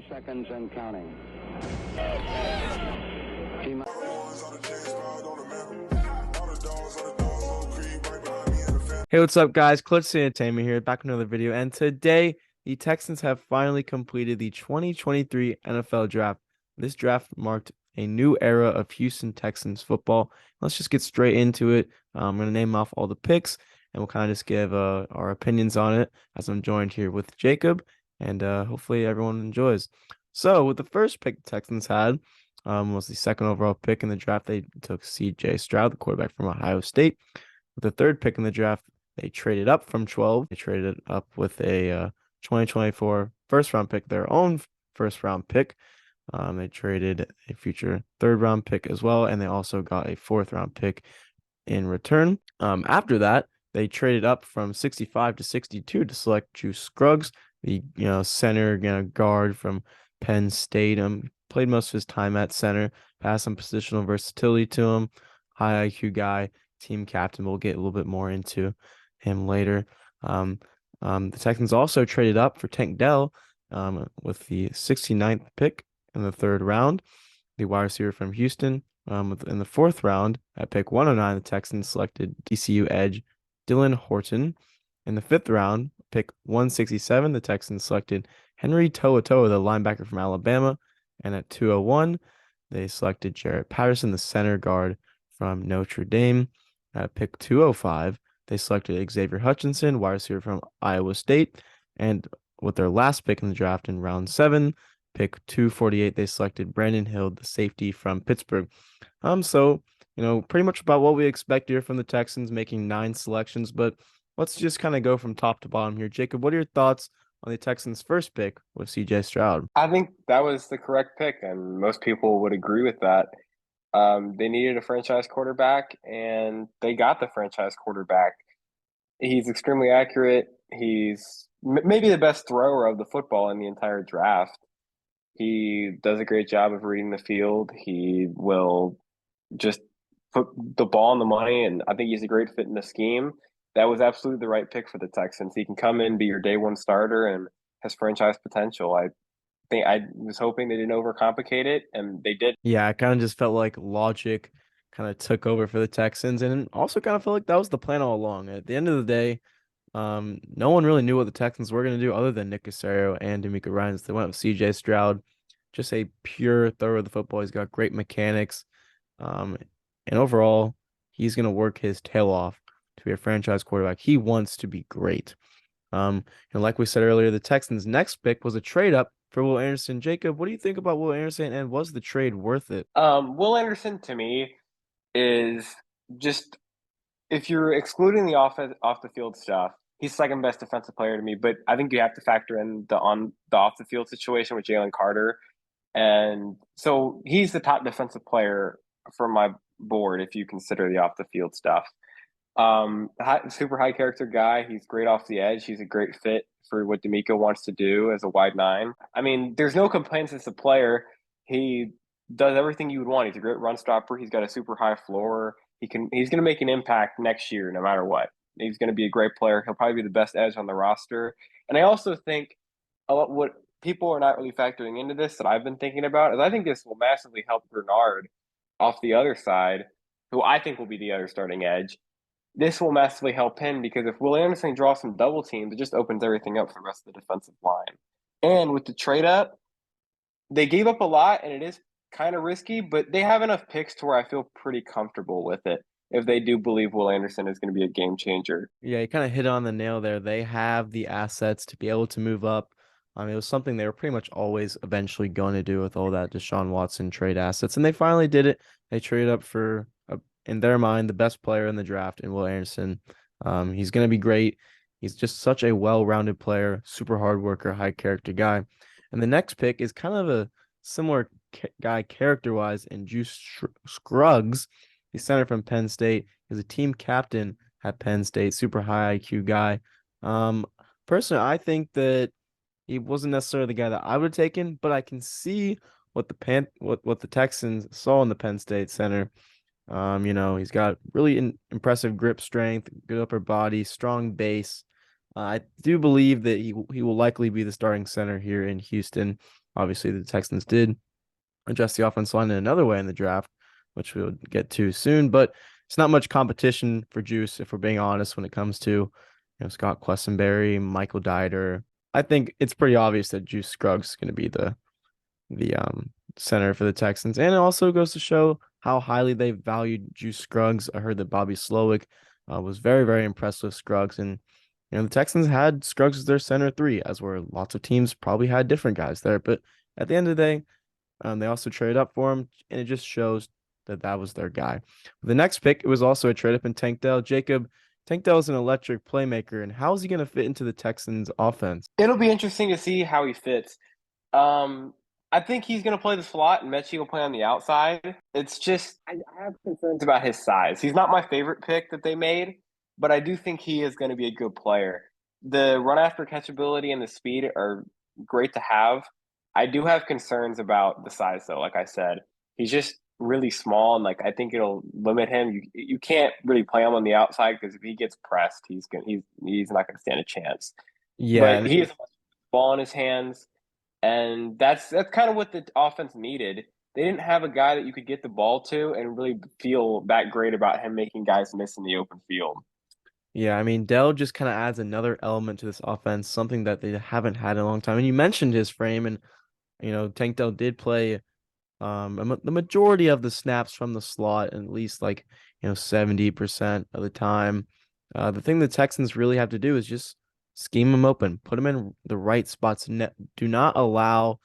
seconds and counting. Hey, what's up, guys? Clutch Entertainment here, back with another video. And today, the Texans have finally completed the 2023 NFL Draft. This draft marked a new era of Houston Texans football. Let's just get straight into it. I'm going to name off all the picks, and we'll kind of just give our opinions on it as I'm joined here with Jacob, and hopefully everyone enjoys. So, with the first pick the Texans had, was the second overall pick in the draft. They took C.J. Stroud, the quarterback from Ohio State. With the third pick in the draft, they traded up from 12. They traded up with a 2024 first round pick, their own first round pick. They traded a future third round pick as well, and they also got a fourth round pick in return. After that, they traded up from 65 to 62 to select Juice Scruggs, the center guard from Penn State. Played most of his time at center, passed some positional versatility to him, high IQ guy, team captain. We'll get a little bit more into him later. The Texans also traded up for Tank Dell with the 69th pick in the third round, the wide receiver from Houston. In the fourth round, at pick 109, the Texans selected DCU edge Dylan Horton. In the fifth round, pick 167, the Texans selected Henry To'oTo'o, the linebacker from Alabama. And at 201, they selected Jarrett Patterson, the center guard from Notre Dame. At pick 205, they selected Xavier Hutchinson, wide receiver from Iowa State. And with their last pick in the draft in round 7, pick 248, they selected Brandon Hill, the safety from Pittsburgh. So, pretty much about what we expect here from the Texans, making 9 selections. But let's just kind of go from top to bottom here. Jacob, what are your thoughts on the Texans' first pick with C.J. Stroud? I think that was the correct pick, and most people would agree with that. They needed a franchise quarterback, and they got the franchise quarterback. He's extremely accurate. He's maybe the best thrower of the football in the entire draft. He does a great job of reading the field. He will just put the ball on the money, and I think he's a great fit in the scheme. That was absolutely the right pick for the Texans. He can come in, be your day one starter, and has franchise potential. I was hoping they didn't overcomplicate it, and they did. Yeah, I kind of just felt like logic kind of took over for the Texans, and also kind of felt like that was the plan all along. At the end of the day, no one really knew what the Texans were going to do other than Nick Caserio and D'Amico Ryans. They went with C.J. Stroud, just a pure thrower of the football. He's got great mechanics, and overall, he's going to work his tail off to be a franchise quarterback. He wants to be great. And like we said earlier, the Texans' next pick was a trade up for Will Anderson. Jacob, what do you think about Will Anderson, and was the trade worth it? Will Anderson to me is just, if you're excluding the off the field stuff, he's second best defensive player to me. But I think you have to factor in the off the field situation with Jalen Carter, and so he's the top defensive player for my board if you consider the off the field stuff. Super high character guy. He's great off the edge. He's a great fit for what D'Amico wants to do as a wide 9. I mean, there's no complaints as a player. He does everything you would want. He's a great run stopper. He's got a super high floor. He's going to make an impact next year, no matter what. He's going to be a great player. He'll probably be the best edge on the roster. And I also think what people are not really factoring into this that I've been thinking about is I think this will massively help Bernard off the other side, who I think will be the other starting edge. This will massively help him because if Will Anderson draws some double teams, it just opens everything up for the rest of the defensive line. And with the trade up, they gave up a lot, and it is kind of risky, but they have enough picks to where I feel pretty comfortable with it if they do believe Will Anderson is going to be a game changer. Yeah, you kind of hit on the nail there. They have the assets to be able to move up. It was something they were pretty much always eventually going to do with all that Deshaun Watson trade assets, and they finally did it. They traded up for, in their mind, the best player in the draft in Will Anderson. He's going to be great. He's just such a well-rounded player, super hard worker, high character guy. And the next pick is kind of a similar guy character-wise in Juice Scruggs. He's center from Penn State. He's a team captain at Penn State, super high IQ guy. Personally, I think that he wasn't necessarily the guy that I would have taken, but I can see what the Texans saw in the Penn State center. He's got really impressive grip strength, good upper body, strong base. I do believe that he will likely be the starting center here in Houston. Obviously, the Texans did adjust the offense line in another way in the draft, which we'll get to soon. But it's not much competition for Juice, if we're being honest, when it comes to Scott Quessenberry, Michael Dieter. I think it's pretty obvious that Juice Scruggs is going to be the center for the Texans, and it also goes to show how highly they valued Juice Scruggs. I heard that Bobby Slowick was very impressed with Scruggs, and the Texans had Scruggs as their center three, as where lots of teams probably had different guys there. But at the end of the day, they also traded up for him, and it just shows that that was their guy. The next pick, it was also a trade up in Tank Dell. Jacob, Tank Dell is an electric playmaker, and how is he going to fit into the Texans' offense? It'll be interesting to see how he fits. Um, I think he's going to play the slot, and Mechie will play on the outside. It's just I have concerns about his size. He's not my favorite pick that they made, but I do think he is going to be a good player. The run after catchability and the speed are great to have. I do have concerns about the size, though. Like I said, he's just really small, and like I think it'll limit him. You can't really play him on the outside because if he gets pressed, he's not going to stand a chance. Yeah, But he has a ball in his hands, and that's kind of what the offense needed. They didn't have a guy that you could get the ball to and really feel that great about him making guys miss in the open field. yeah. I mean, Dell just kind of adds another element to this offense, something that they haven't had in a long time. And you mentioned his frame, and Tank Dell did play the majority of the snaps from the slot, at least like 70% of the time. The thing the Texans really have to do is just scheme them open, put them in the right spots. Do not allow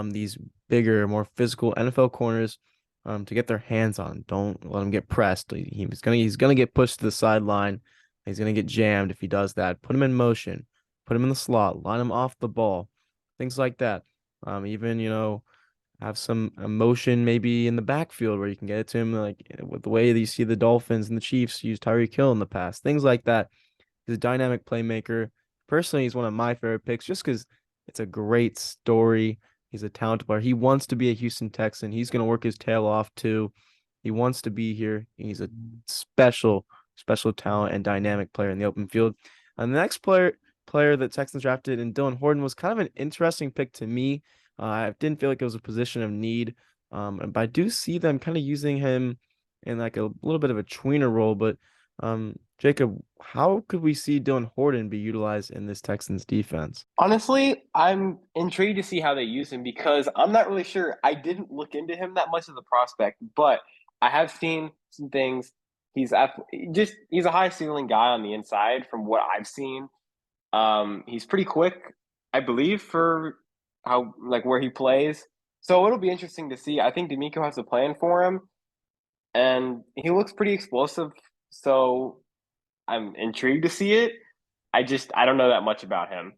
these bigger, more physical NFL corners to get their hands on. Don't let him get pressed. He's gonna get pushed to the sideline. He's gonna get jammed if he does that. Put him in motion, put him in the slot, line him off the ball, things like that. Even have some emotion maybe in the backfield where you can get it to him, like with the way that you see the Dolphins and the Chiefs use Tyreek Hill in the past, things like that. He's a dynamic playmaker. Personally, he's one of my favorite picks just because it's a great story. He's a talented player. He wants to be a Houston Texan. He's going to work his tail off too. He wants to be here. He's a special talent and dynamic player in the open field. And the next player that Texans drafted in Dylan Horton was kind of an interesting pick to me. I didn't feel like it was a position of need, but I do see them kind of using him in like a little bit of a tweener role. But Jacob, how could we see Dylan Horton be utilized in this Texans defense? Honestly, I'm intrigued to see how they use him because I'm not really sure. I didn't look into him that much as a prospect, but I have seen some things. He's a high ceiling guy on the inside from what I've seen. He's pretty quick, I believe, for how like where he plays. So it'll be interesting to see. I think D'Amico has a plan for him, and he looks pretty explosive. So I'm intrigued to see it. I don't know that much about him.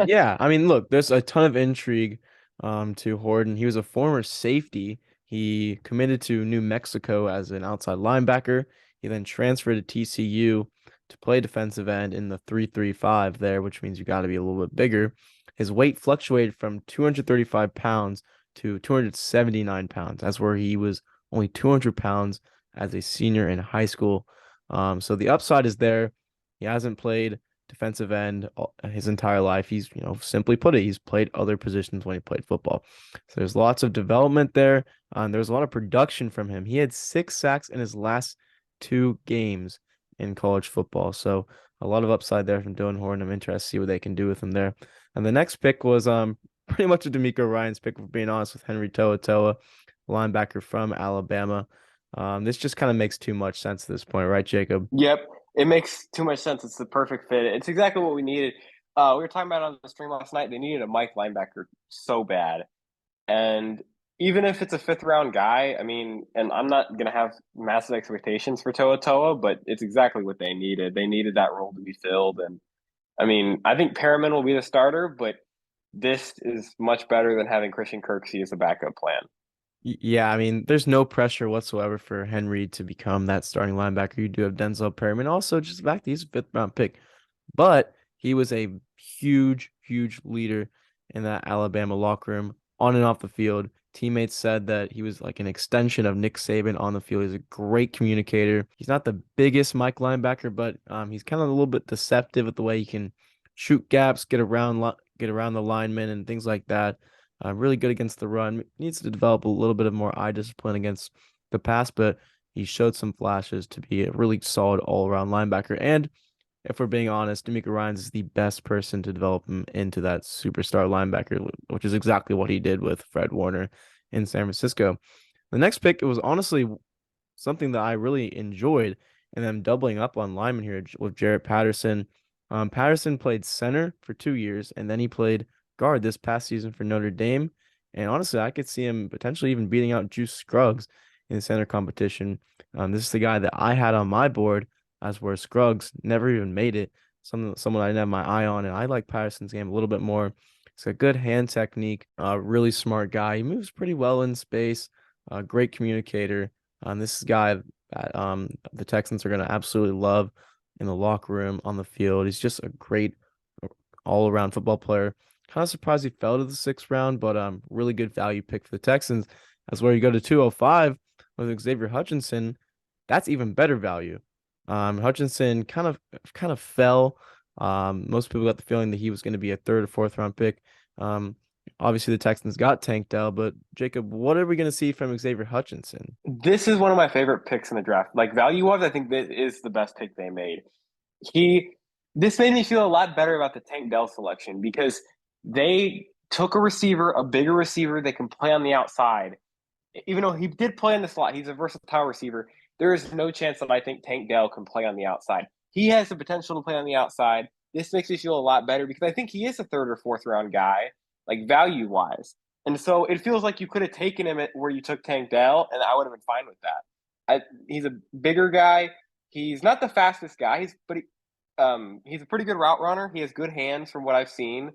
Yeah, I mean, look, there's a ton of intrigue to Horton. He was a former safety. He committed to New Mexico as an outside linebacker. He then transferred to TCU to play defensive end in the 3-3-5 there, which means you got to be a little bit bigger. His weight fluctuated from 235 pounds to 279 pounds. That's where he was only 200 pounds as a senior in high school. So the upside is there. He hasn't played defensive end his entire life. He's, simply put it, he's played other positions when he played football. So there's lots of development there. There's a lot of production from him. He had 6 sacks in his last 2 games in college football. So a lot of upside there from Dylan Horn. I'm interested to see what they can do with him there. And the next pick was pretty much a D'Amico Ryan's pick, for being honest, with Henry To'oTo'o, linebacker from Alabama. This just kind of makes too much sense at this point, right, Jacob? Yep, it makes too much sense. It's the perfect fit. It's exactly what we needed. We were talking about on the stream last night. They needed a Mike linebacker so bad, and even if it's a fifth round guy, I mean, and I'm not gonna have massive expectations for To'oTo'o, but it's exactly what they needed. They needed that role to be filled, and I mean, I think Perriman will be the starter, but this is much better than having Christian Kirksey as a backup plan. Yeah, I mean, there's no pressure whatsoever for Henry to become that starting linebacker. You do have Denzel Perryman. Also, just the fact that he's a fifth round pick, but he was a huge leader in that Alabama locker room on and off the field. Teammates said that he was like an extension of Nick Saban on the field. He's a great communicator. He's not the biggest Mike linebacker, but he's kind of a little bit deceptive with the way he can shoot gaps, get around the linemen and things like that. Really good against the run. Needs to develop a little bit of more eye discipline against the pass, but he showed some flashes to be a really solid all-around linebacker. And if we're being honest, D'Amico Ryans is the best person to develop him into that superstar linebacker, which is exactly what he did with Fred Warner in San Francisco. The next pick, it was honestly something that I really enjoyed, and I'm doubling up on lineman here with Jarrett Patterson. Patterson played center for 2 years, and then he played guard this past season for Notre Dame. And honestly, I could see him potentially even beating out Juice Scruggs in the center competition. This is the guy that I had on my board, as where Scruggs never even made it. Someone I didn't have my eye on, and I like Patterson's game a little bit more. He's got good hand technique, really smart guy. He moves pretty well in space, great communicator. This is a guy that the Texans are going to absolutely love in the locker room, on the field. He's just a great all-around football player. Kind of surprised he fell to the 6th round, but really good value pick for the Texans. That's where you go to 205 with Xavier Hutchinson. That's even better value. Hutchinson kind of fell. Most people got the feeling that he was going to be a 3rd or 4th round pick. Obviously the Texans got Tank Dell, but Jacob, what are we going to see from Xavier Hutchinson? This is one of my favorite picks in the draft. Like value wise, I think this is the best pick they made. He this made me feel a lot better about the Tank Dell selection because they took a receiver, a bigger receiver that can play on the outside. Even though he did play in the slot, he's a versatile receiver. There is no chance that I think Tank Dell can play on the outside. He has the potential to play on the outside. This makes me feel a lot better because I think he is a 3rd or 4th round guy, like value wise. And so it feels like you could have taken him at where you took Tank Dell, and I would have been fine with that. He's a bigger guy. He's not the fastest guy, he's a pretty good route runner. He has good hands from what I've seen.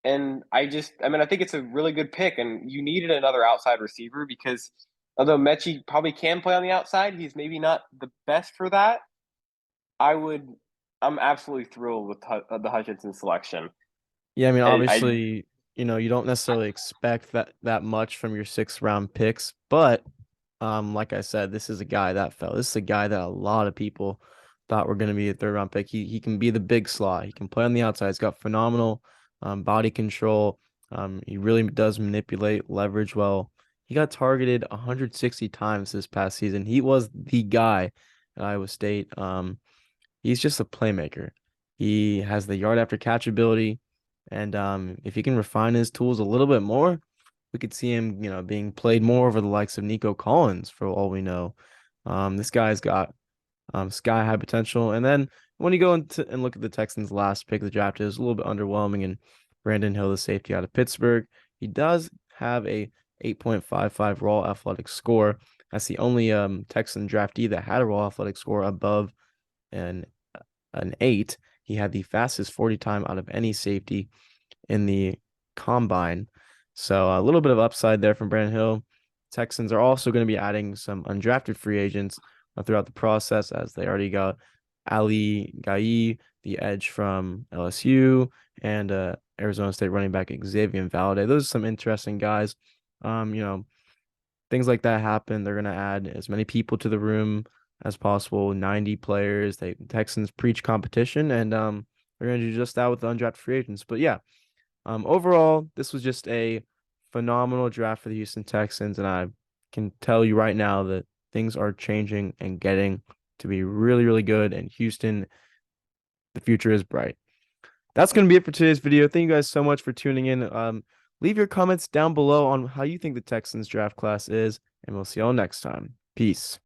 And I think it's a really good pick. And you needed another outside receiver because although Mechie probably can play on the outside, he's maybe not the best for that. I would, I'm absolutely thrilled with the Hutchinson selection. Yeah, I mean, I obviously, you don't necessarily expect that much from your 6th round picks, but like I said, this is a guy that fell. This is a guy that a lot of people thought were going to be a 3rd round pick. He can be the big slot. He can play on the outside. He's got phenomenal body control. He really does manipulate leverage well. He got targeted 160 times this past season. He was the guy at Iowa State. He's just a playmaker. He has the yard after catch ability. And if he can refine his tools a little bit more, we could see him, being played more over the likes of Nico Collins for all we know. This guy's got sky high potential. And then when you go into and look at the Texans' last pick of the draft, it was a little bit underwhelming. And Brandon Hill, the safety out of Pittsburgh, he does have a 8.55 raw athletic score. That's the only Texan draftee that had a raw athletic score above an an 8. He had the fastest 40 time out of any safety in the combine. So a little bit of upside there from Brandon Hill. Texans are also going to be adding some undrafted free agents throughout the process, as they already got Ali Gaye, the edge from LSU, and Arizona State running back Xavier Valade. Those are some interesting guys. Um, you know, Things like that happen. They're going to add as many people to the room as possible, 90 players. The Texans preach competition, and they're going to do just that with the undrafted free agents. But yeah, overall, this was just a phenomenal draft for the Houston Texans, and I can tell you right now that things are changing and getting to be really, really good. And Houston, the future is bright. That's going to be it for today's video. Thank you guys so much for tuning in. Leave your comments down below on how you think the Texans draft class is, and we'll see you all next time. Peace.